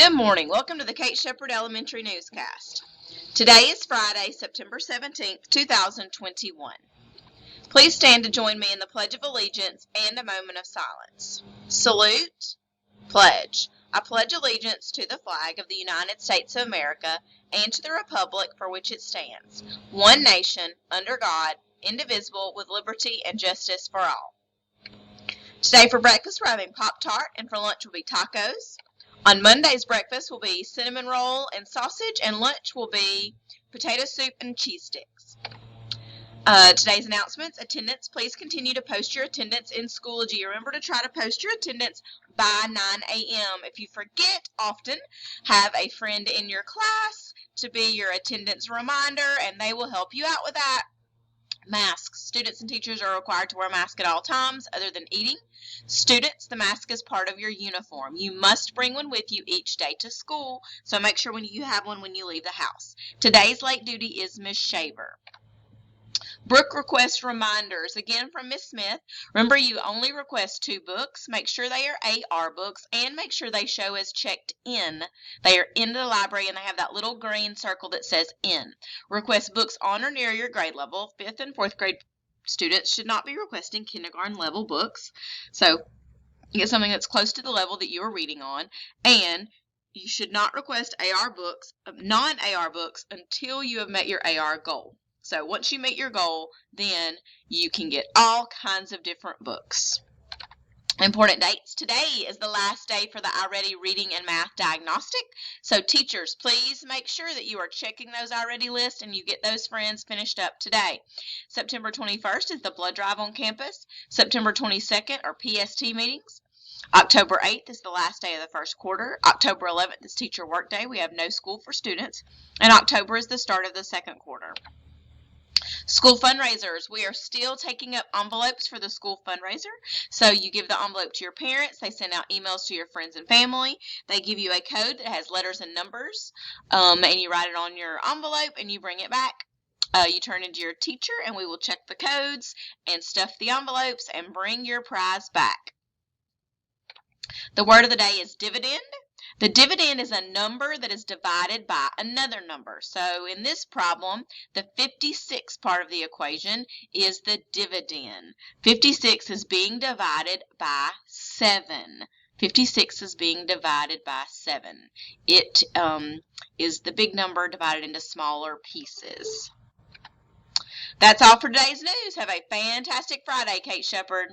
Good morning. Welcome to the Kate Shepherd Elementary Newscast. Today is Friday, September 17th, 2021. Please stand to join me in the Pledge of Allegiance and a moment of silence. Salute, pledge. I pledge allegiance to the flag of the United States of America and to the republic for which it stands, one nation, under God, indivisible, with liberty and justice for all. Today for breakfast we're having Pop-Tart, and for lunch will be tacos. On Monday's breakfast will be cinnamon roll and sausage, and lunch will be potato soup and cheese sticks. Today's announcements: attendance. Please continue to post your attendance in Schoology. Remember to try to post your attendance by 9 a.m. If you forget often, have a friend in your class to be your attendance reminder, and they will help you out with that. Masks. Students and teachers are required to wear a mask at all times other than eating. Students, the mask is part of your uniform. You must bring one with you each day to school, so make sure you have one when you leave the house. Today's late duty is Miss Shaver. Brooke request reminders, again from Miss Smith. Remember, you only request 2 books. Make sure they are AR books, and make sure they show as checked in. They are in the library, and they have that little green circle that says in. Request books on or near your grade level. 5th and 4th grade students should not be requesting kindergarten level books. So get something that's close to the level that you are reading on. And you should not request AR books, non-AR books, until you have met your AR goal. So once you meet your goal, then you can get all kinds of different books. Important dates. Today is the last day for the iReady Reading and Math Diagnostic. So teachers, please make sure that you are checking those iReady lists and you get those friends finished up today. September 21st is the blood drive on campus. September 22nd are PST meetings. October 8th is the last day of the first quarter. October 11th is teacher work day. We have no school for students. And October is the start of the second quarter. School fundraisers. We are still taking up envelopes for the school fundraiser. So you give the envelope to your parents. They send out emails to your friends and family. They give you a code that has letters and numbers. And you write it on your envelope and you bring it back. You turn into your teacher and we will check the codes and stuff the envelopes and bring your prize back. The word of the day is dividend. The dividend is a number that is divided by another number. So in this problem, the 56 part of the equation is the dividend. 56 is being divided by 7. 56 is being divided by 7. It is the big number divided into smaller pieces. That's all for today's news. Have a fantastic Friday, Kate Shepherd.